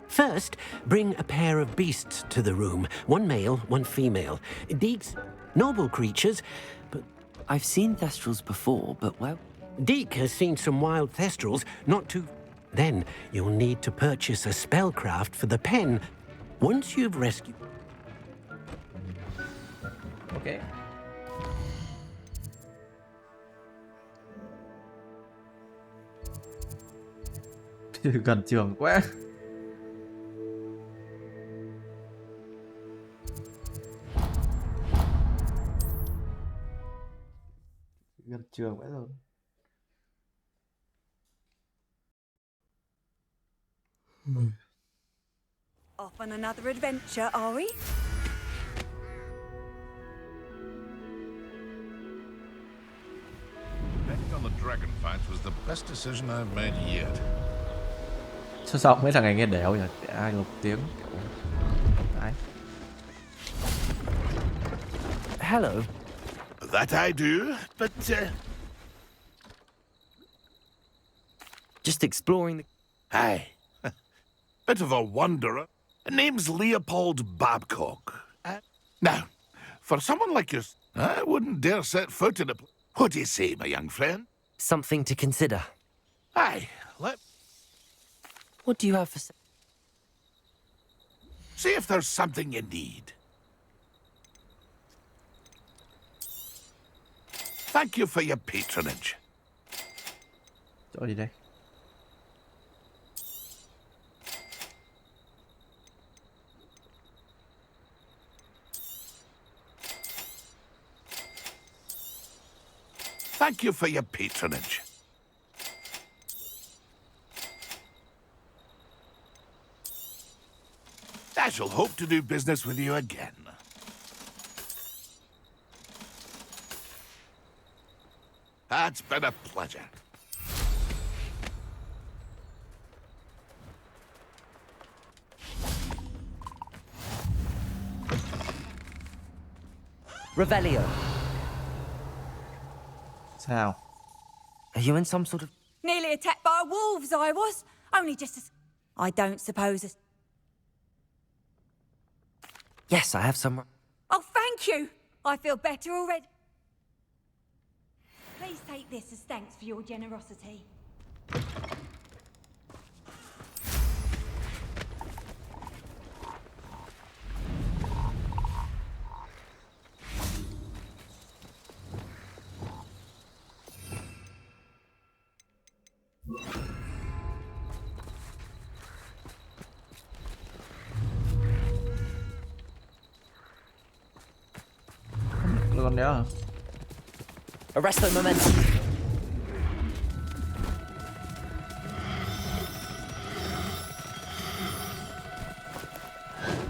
First, bring a pair of beasts to the room. One male, one female. Deke's noble creatures, but... I've seen thestrals before, but well... Deke has seen some wild thestrals, not too... Then you'll need to purchase a spellcraft for the pen. Once you've rescued... Okay. Gần trường quá. Gần trường quá rồi. Off on another adventure, are we? Betting on the dragon fights was the best decision I've made yet. Sao mấy thằng này nghe đẻo nhỉ? Ai một tiếng. Đấy. hello. That I do, but Just exploring the... aye. Bit of a wanderer. Name's Leopold Babcock. Now, for someone like you, I wouldn't dare set foot in a... What do you say, my young friend? Something to consider. Aye, What do you have for... see if there's something you need. Thank you for your patronage. Chỗ gì đây? Thank you for your patronage. I shall hope to do business with you again. That's been a pleasure. Revelio. Sao? Are you in some sort of... Nearly attacked by wolves, I was. Only just as... I don't suppose as... Yes, I have some... Oh, thank you. I feel better already. Please take this as thanks for your generosity. Luôn đấy à? Arresto momentum.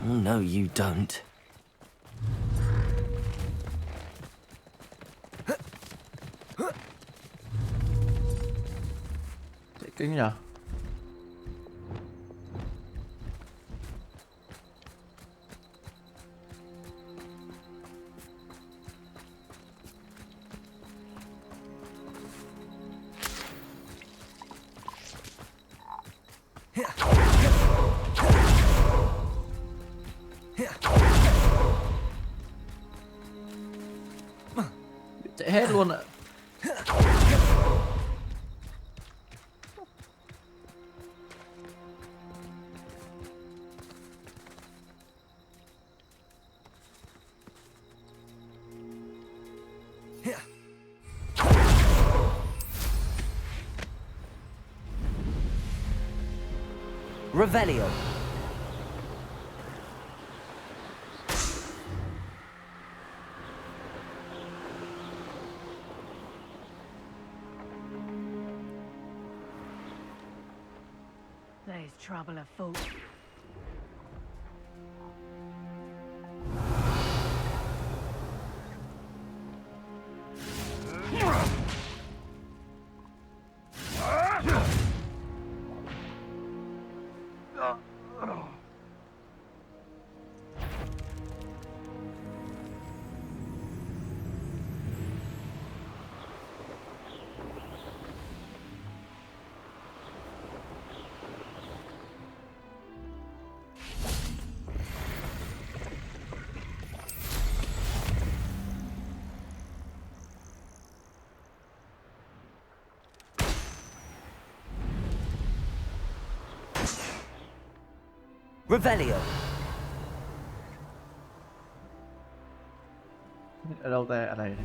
Oh, no, you don't. Chạy kinh nhở? Chạy hết luôn ạ. Revelio. There's trouble afoot. Revelio. Ở đâu ta? Ở đây.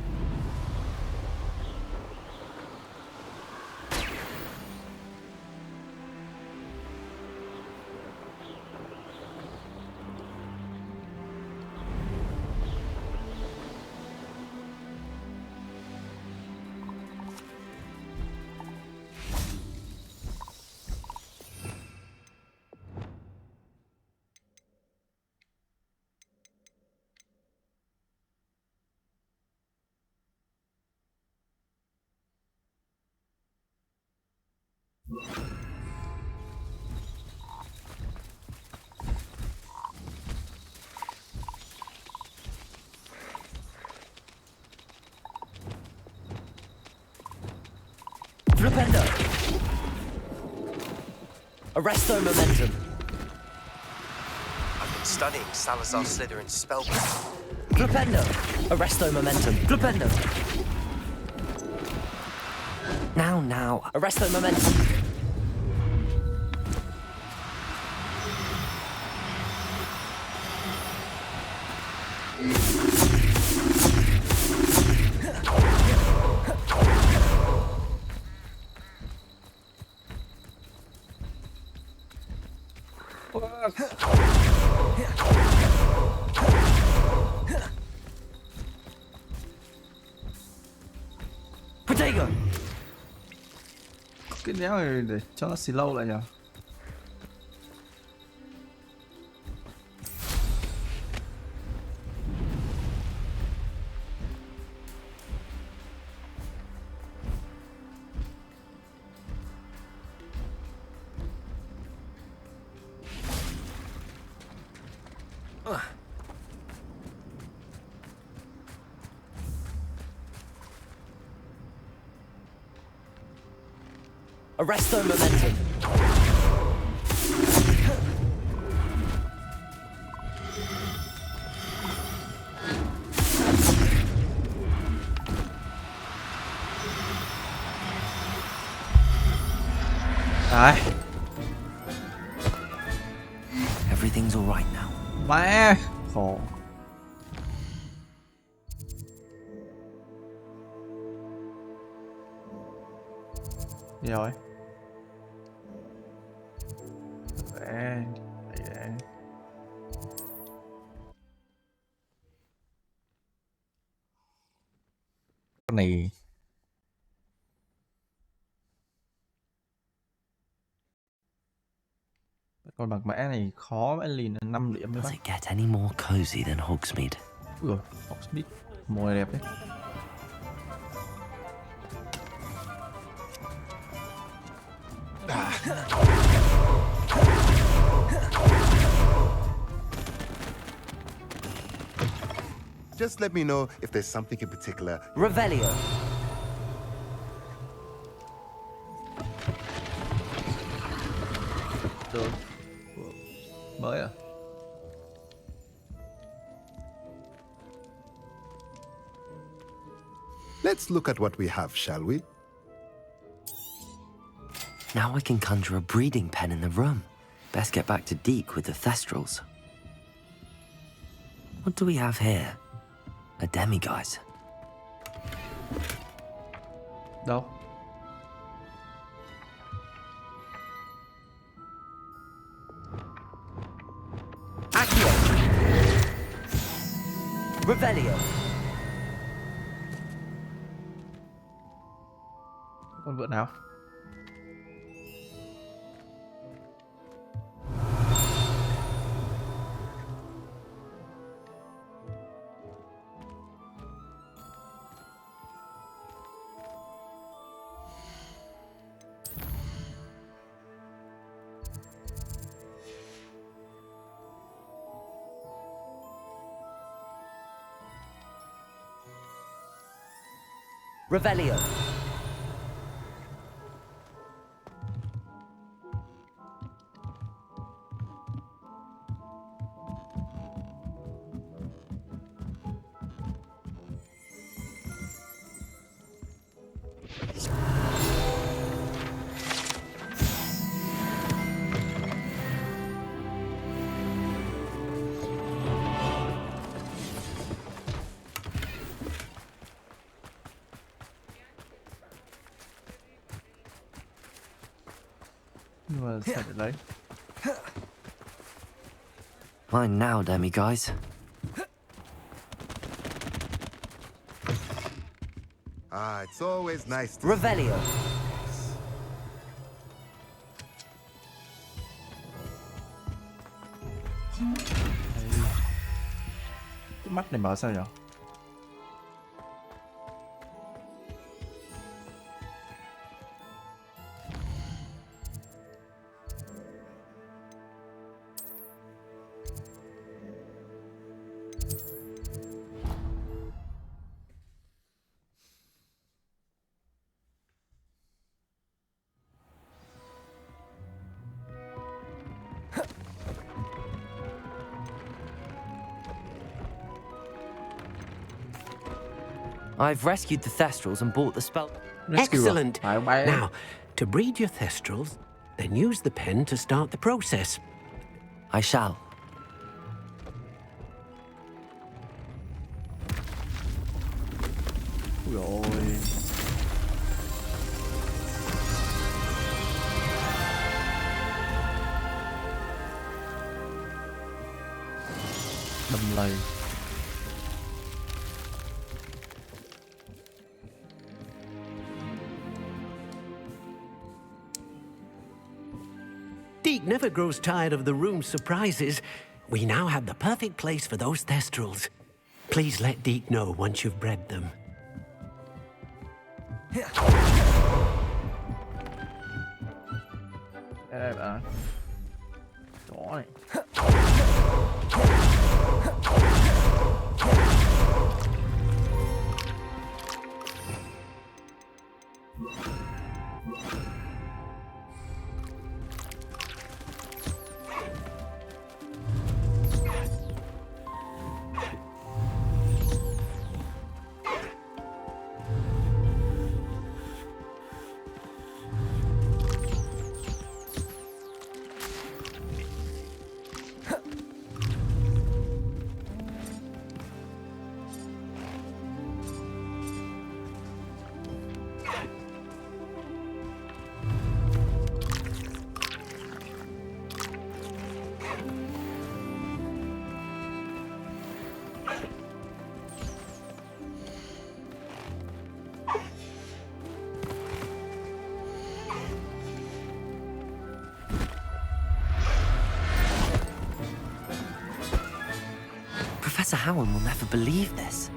Flipendo. Arresto momentum. I've been studying Salazar Slytherin's spellbook. Flipendo. Arresto momentum. Flipendo. Now. Arresto momentum. Potato. Cái đéo này để cho nó slow lại nhỉ. Arresto momentum. Đấy. Everything's all right now. Mẹ khổ. Gì rồi? Đấy. Con này con bạc mã này khó vãi lìn 5 điểm nữa. Does it get any more cozy than Hogsmeade? Ui dồi, Hogsmeade mồi đẹp đấy. Just let me know if there's something in particular. Revelio. Được. Mới à? Let's look at what we have, shall we? Now I can conjure a breeding pen in the room. Best get back to Deke with the Thestrals. What do we have here? A demiguise. Đâu? Accio. Revelio. Con vượn nào? Revelio. Nhưng mà sao để lấy? Mine now, demiguise. Ah, it's always nice to... Revelio. Cái mắt này mở sao nhỉ? I've rescued the Thestrals and bought the spell. Excellent. Now, to breed your Thestrals, then use the pen to start the process. I shall. Ôi đâm lầy. Deke never grows tired of the room's surprises. We now have the perfect place for those Thestrals. Please let Deke know once you've bred them. Đây bạn. Chó này. Professor Howard will never believe this.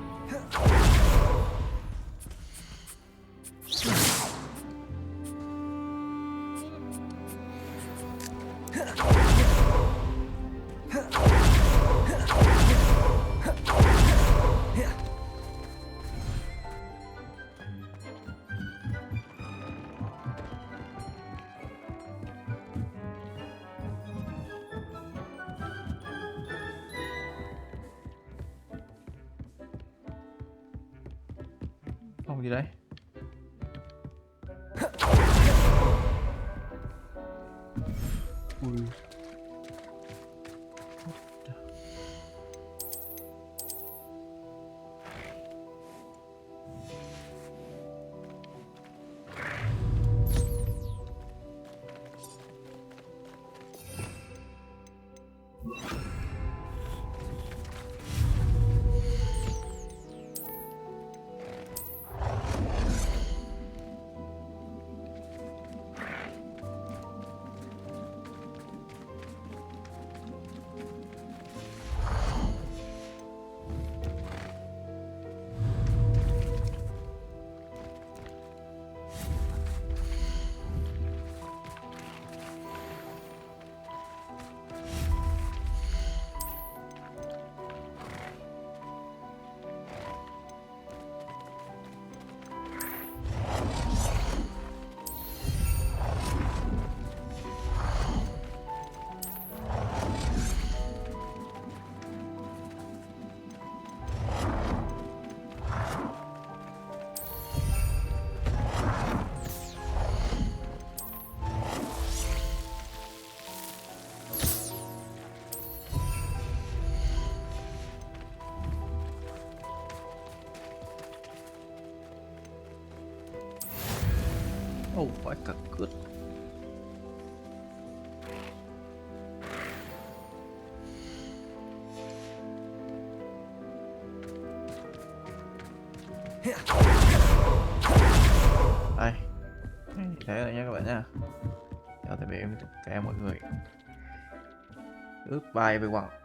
Phòng gì đấy? Ui. Oh, phải cắt cướp. Đây, thế rồi nha các bạn nha. Chào tạm biệt tất cả mọi người. Goodbye everyone.